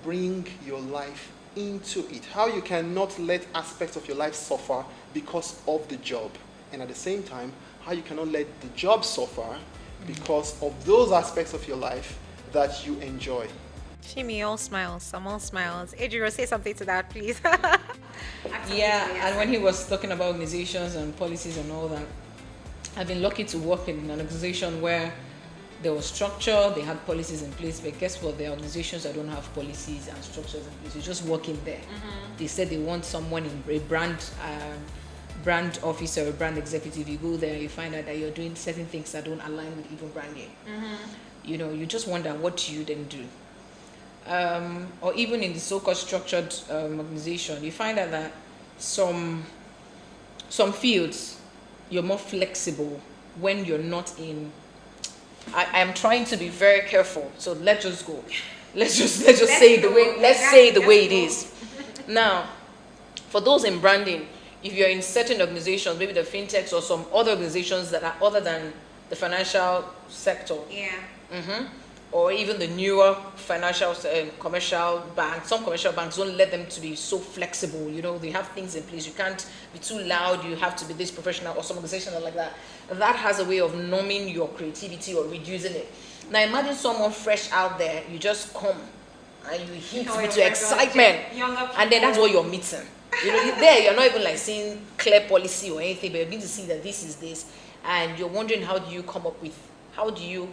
bring your life into it. How you cannot let aspects of your life suffer because of the job. And at the same time, how you cannot let the job suffer because of those aspects of your life that you enjoy. Shimi, all smiles. I'm all smiles. Adriel, say something to that, please. Yeah, and when he was talking about organizations and policies and all that, I've been lucky to work in an organization where there was structure, they had policies in place, but guess what? There are organizations that don't have policies and structures in place. You just work in there. They said they want someone in a brand officer or brand executive. You go there, you find out that you're doing certain things that don't align with even branding. You know, you just wonder, what do you then do? Or even in the so-called structured organization, you find out that some fields you're more flexible when you're not in. I am trying to be very careful, so let's just go. Let's just say it the way. Let's say it the way it is. Now, for those in branding, if you're in certain organizations, maybe the fintechs or some other organizations that are other than the financial sector, Yeah. or even the newer financial commercial banks, some commercial banks don't let them to be so flexible. You know, they have things in place. You can't be too loud. You have to be this professional, or some organizations are like that. That has a way of numbing your creativity or reducing it. Now imagine someone fresh out there. You just come and you hit with your excitement, and then that's what you're meeting. You know, there you're not even like seeing clear policy or anything, but you're going to see that this is this, and you're wondering how do you come up with, how do you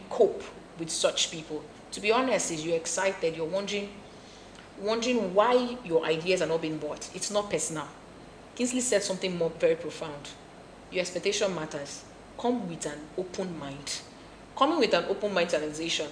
cope with such people? To be honest, is you're excited, you're wondering why your ideas are not being bought. It's not personal. Kingsley said something more very profound. Your expectation matters. Come with an open mind. Coming with an open mind to an organization,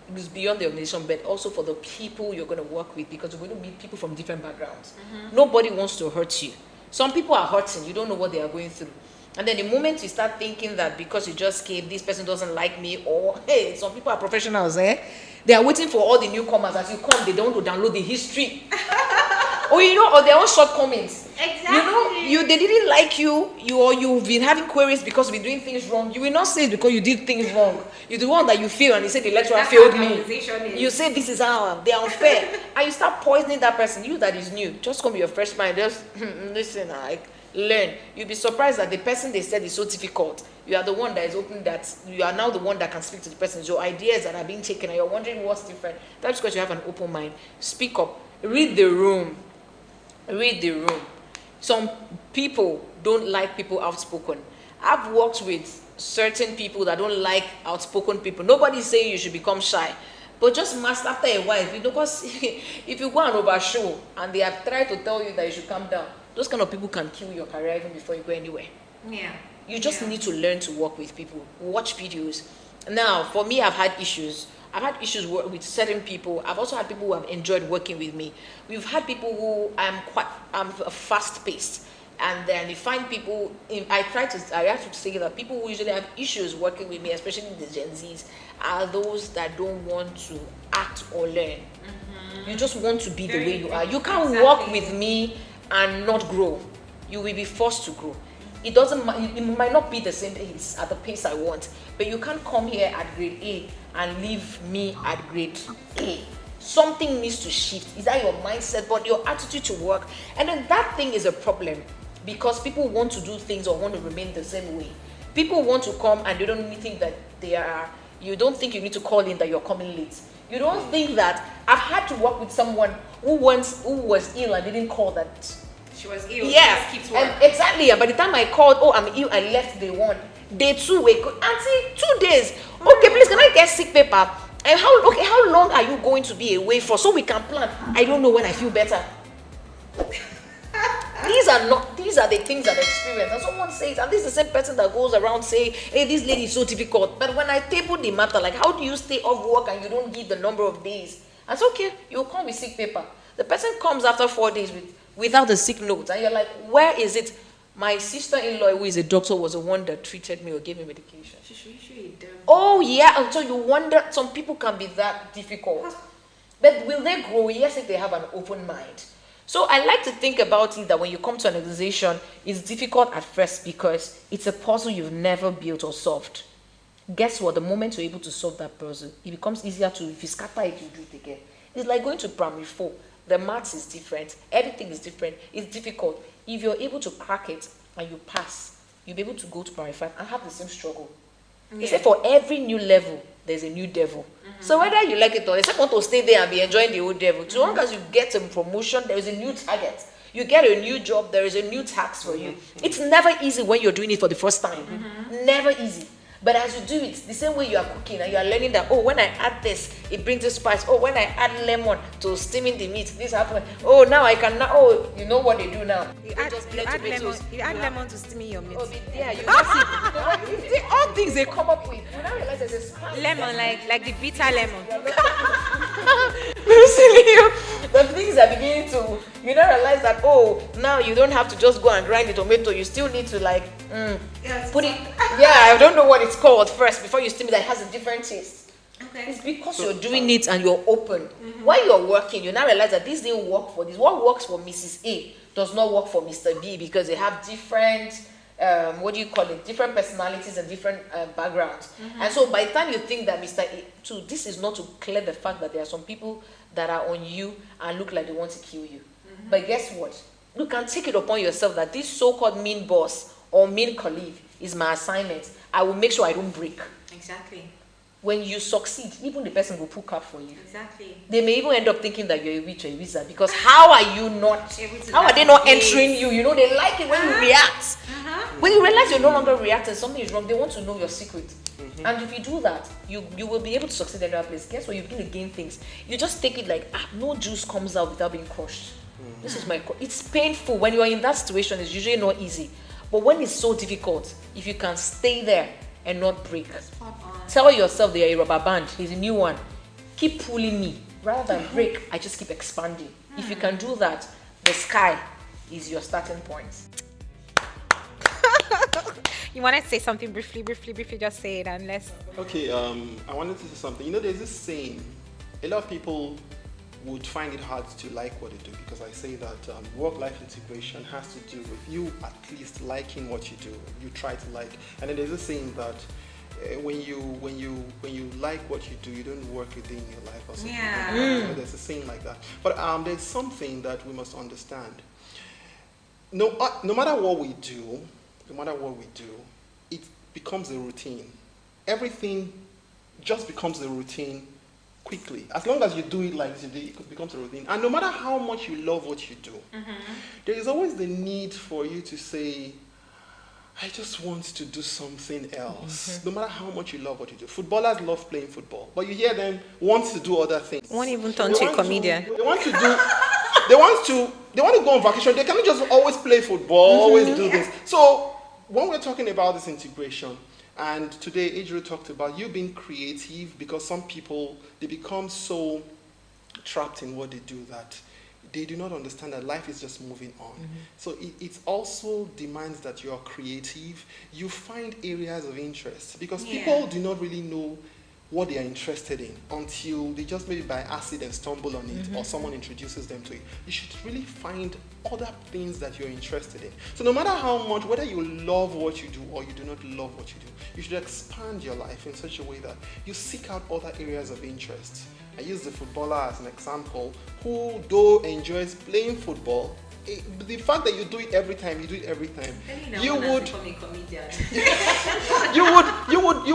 it is beyond the organization, but also for the people you're going to work with, because you're going to meet people from different backgrounds. Nobody wants to hurt you. Some people are hurting, you don't know what they are going through. And then the moment you start thinking that because you just came, this person doesn't like me, or hey, some people are professionals, they are waiting for all the newcomers. As you come, they don't want to download the history. Or or their own shortcomings. Exactly. They didn't like you, or you've been having queries because you've been doing things wrong. You will not say it's because you did things wrong. You're the one that you feel, and you say the lecturer failed me. You say this is how they're unfair, and you start poisoning that person. You that is new, just come with your fresh mind. Just listen, learn. You'll be surprised that the person they said is so difficult. You are the one that is open, that you are now the one that can speak to the person. Your ideas that are being taken, and you're wondering what's different. That's because you have an open mind. Speak up. Read the room. Read the room. Some people don't like people outspoken. I've worked with certain people that don't like outspoken people. Nobody's saying you should become shy. But just master after a while, because if you go and overshow and they have tried to tell you that you should calm down, those kind of people can kill your career even before you go anywhere. Yeah. You just need to learn to work with people, watch videos. Now, for me, I've had issues. I've had issues with certain people. I've also had people who have enjoyed working with me. We've had people who I'm fast paced. And then you find people, I have to say that people who usually have issues working with me, especially the Gen Zs, are those that don't want to act or learn. You just want to be the way you are. You can't work with me and not grow. You will be forced to grow. It might not be the same pace, at the pace I want, but you can't come here at grade A and leave me at grade A. Something needs to shift. Is that your mindset, but your attitude to work? And then that thing is a problem. Because people want to do things or want to remain the same way. People want to come and they don't think that you don't think you need to call in that you're coming late. You don't think that I've had to work with someone who was ill and didn't call that. She was ill. Yeah, and exactly. By the time I called, oh, I'm ill, I left day 1. Day 2, wait, Auntie, 2 days. Okay, please, can I get sick paper? And how long are you going to be away for so we can plan? I don't know when I feel better. These are the things I've experienced. And someone says, and this is the same person that goes around saying, hey, this lady is so difficult. But when I table the matter, like, how do you stay off work and you don't give the number of days? And it's okay, you'll come with sick paper. The person comes after 4 days without the sick note. And you're like, where is it? My sister-in-law, who is a doctor, was the one that treated me or gave me medication. Oh, yeah. And so you wonder, some people can be that difficult. But will they grow? Yes, if they have an open mind. So I like to think about it that when you come to an organization, it's difficult at first because it's a puzzle you've never built or solved. Guess what? The moment you're able to solve that puzzle, it becomes easier to, if you scatter it, you do it again. It's like going to primary 4. The maths is different. Everything is different. It's difficult. If you're able to crack it and you pass, you'll be able to go to primary 5 and have the same struggle. Yeah. Except for every new level, there's a new devil. So whether you like it or not, want to stay there and be enjoying the old devil. So long as you get a promotion, there is a new target. You get a new job, there is a new tax for you. It's never easy when you're doing it for the first time. Never easy. But as you do it, the same way you are cooking and you are learning that, oh, when I add this, it brings the spice. Oh, when I add lemon to steaming the meat, this happens. Oh, now I can, you know what they do now. You add lemon to steaming your meat. Oh, yeah, you see, all things they come up with. You now realize there's a spice. Lemon, like the bitter lemon. The things are beginning to, you now realize that, oh, now you don't have to just go and grind the tomato. You still need to put it, I don't know what it's called first before you steam it. That has a different taste. Okay. It's because you're doing it and you're open. While you're working, you now realize that this didn't work for this. What works for Mrs. A does not work for Mr. B because they have different, different personalities and different backgrounds. And so by the time you think that Mr. A, too, this is not to clear the fact that there are some people that are on you and look like they want to kill you. But guess what? You can take it upon yourself that this so-called mean boss or mean colleague is my assignment. I will make sure I don't break. Exactly. When you succeed, even the person will put up for you. Exactly. They may even end up thinking that you're a witch or a wizard because how are they not entering you? You know, they like it when you react. When you realize you're no longer reacting, something is wrong, they want to know your secret. And if you do that, you will be able to succeed in that place. Guess what? You begin to gain things. You just take it like, no juice comes out without being crushed. This is it's painful. When you are in that situation, it's usually not easy. But when it's so difficult, if you can stay there and not break, tell yourself that you're a rubber band. There's a new one. Keep pulling me. Rather than break, I just keep expanding. If you can do that, the sky is your starting point. You wanted to say something briefly, just say it and let's... Okay, I wanted to say something. You know, there's this saying, a lot of people would find it hard to like what they do because I say that work-life integration has to do with you at least liking what you do. You try to like, and then there's a saying that when you like what you do, you don't work within your life or something. Yeah. You know, there's a saying like that. But there's something that we must understand. No matter what we do, it becomes a routine. Everything just becomes a routine quickly. As long as you do it like today, it becomes a routine. And no matter how much you love what you do, there is always the need for you to say, I just want to do something else. No matter how much you love what you do. Footballers love playing football, but you hear them want to do other things. Won't even turn to a comedian. They want to do. They want to go on vacation. They cannot just always play football, always do this. So when we're talking about this integration, and today Adriel talked about you being creative, because some people, they become so trapped in what they do that they do not understand that life is just moving on. So it also demands that you are creative. You find areas of interest, because people do not really know what they are interested in until they just maybe by accident stumble on it, or someone introduces them to it. You should really find other things that you're interested in. So no matter how much, whether you love what you do or you do not love what you do, you should expand your life in such a way that you seek out other areas of interest. I use the footballer as an example, who though enjoys playing football, the fact that you do it every time, you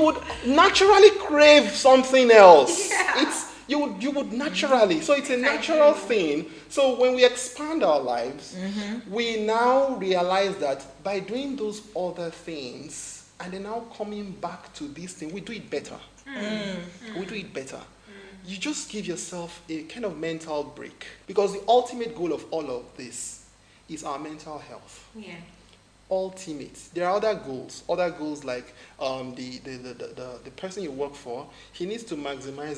would naturally crave something else. You would naturally. So it's a natural thing. So when we expand our lives, we now realize that by doing those other things and then now coming back to this thing, we do it better. We do it better. You just give yourself a kind of mental break, because the ultimate goal of all of this is our mental health. Ultimate. There are other goals like the person you work for, he needs to maximize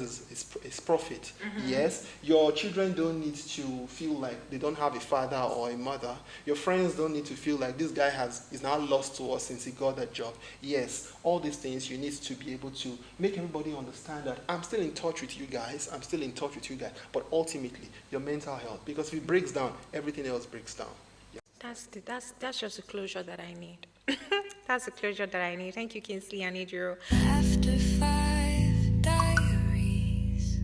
his profit. Yes, your children don't need to feel like they don't have a father or a mother. Your friends don't need to feel like this guy is now lost to us since he got that job. Yes, all these things you need to be able to make everybody understand that I'm still in touch with you guys, but ultimately your mental health, because if it breaks down, everything else breaks down. That's just the closure that I need. That's the closure that I need. Thank you, Kingsley and Adriel. After 5 diaries.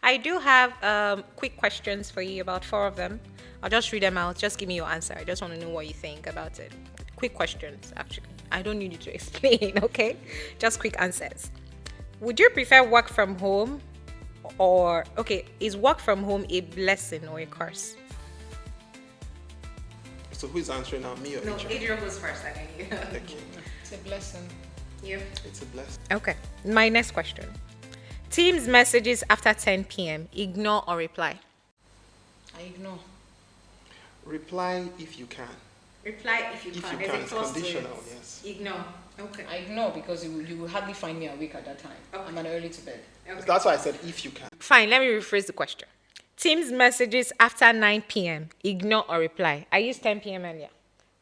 I do have quick questions for you, about 4 of them. I'll just read them out. Just give me your answer. I just want to know what you think about it. Quick questions, actually. I don't need you to explain, okay? Just quick answers. Would you prefer work from home is work from home a blessing or a curse? So who is answering now, me or No, Adriel? Adriel goes first, I think. Okay. It's a blessing. You? It's a blessing. Okay. My next question. Teams messages after 10 p.m. Ignore or reply? I ignore. Reply if you can. Reply if you If can. you There's can, a it's clause to conditional, it. yes. Ignore. Okay. I ignore because you will hardly find me awake at that time. Okay. I'm an early to bed. Okay. That's why I said if you can. Fine, let me rephrase the question. Teams messages after 9 p.m. Ignore or reply? I used 10 p.m. earlier.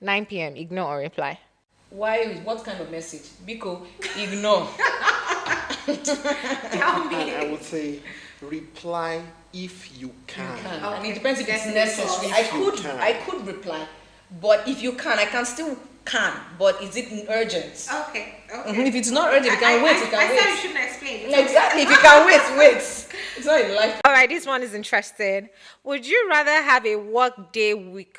9 p.m. Ignore or reply? Why? What kind of message? Biko, ignore. Tell And I would say reply if you can. And it depends if it's That's necessary. the I could reply, but if you can, I can still can. But is it urgent? Okay. If it's not urgent, you can wait. You can I said you wait. shouldn't explain. Exactly. If you can wait, wait. It's not in life. All right, this one is interesting. Would you rather have a work week?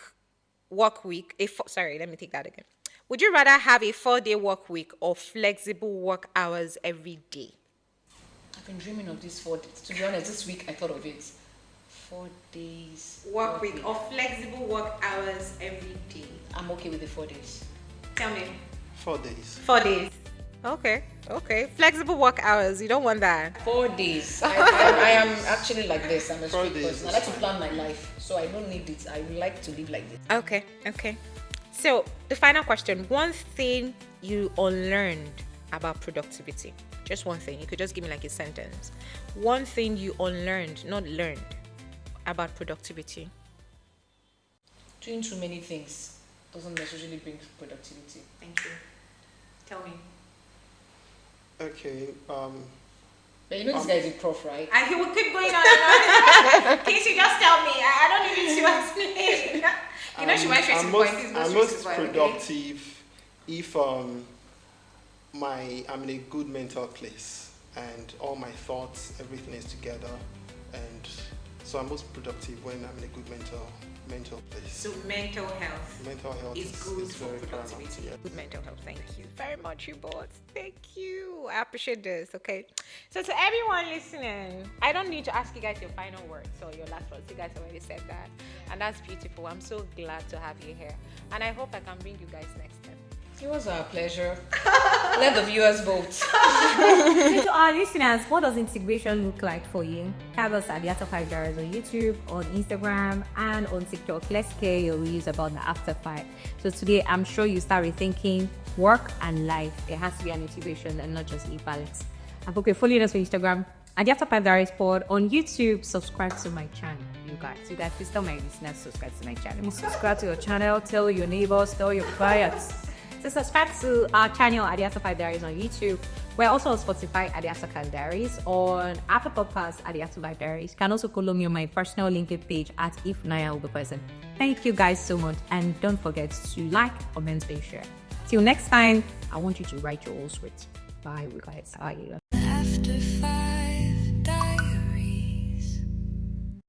Let me take that again. Would you rather have a 4-day work week or flexible work hours every day? I've been dreaming of this 4 days. To be honest, this week I thought of it. 4 days. Work week or flexible work hours every day? I'm okay with the 4 days. Tell me. 4 days. 4 days. Okay. Flexible work hours. You don't want that. 4 days. I am actually like this. I'm a 4 strict days person. I is like to fine. plan my life, so I don't need it. I like to live like this. Okay. So the final question: one thing you unlearned about productivity. Just one thing. You could just give me like a sentence. One thing you unlearned, not learned, about productivity. Doing too many things doesn't necessarily bring productivity. Thank you. Tell me. Okay. But you know this guy is a prof, right? He will keep going on and on. Can't you just tell me? I don't need you to explain. You know she went straight to the point. I'm most productive if I'm in a good mental place and all my thoughts, everything is together, and so I'm most productive when I'm in a good mental place. So mental health is good for very productivity. paramount, yeah. Good mental health. Thank you very much, you both. Thank you. I appreciate this. Okay. So to everyone listening, I don't need to ask you guys your final words or your last words. You guys already said that, and that's beautiful. I'm so glad to have you here, and I hope I can bring you guys next time. It was our pleasure. Let the viewers vote. So to our listeners, what does integration look like for you? Tag us at the After 5 Diaries on YouTube, on Instagram, and on TikTok. Let's hear your views about the After 5. So today, I'm sure you start rethinking work and life. There has to be an integration and not just a balance. And okay, follow us on Instagram at the After 5 Diaries pod. On YouTube, subscribe to my channel. You guys, please tell my listeners to subscribe to my channel. Subscribe to your channel, tell your neighbors, tell your clients. So subscribe to our channel at the After 5 Diaries on YouTube. We're also on Spotify at the After 5 Diaries, on Apple Podcasts at the After 5 Diaries. You can also follow me on my personal LinkedIn page at If Naya will be present. Thank you guys so much, and don't forget to like, comment, and share. Till next time, I want you to write your own script. Bye, you guys. Bye.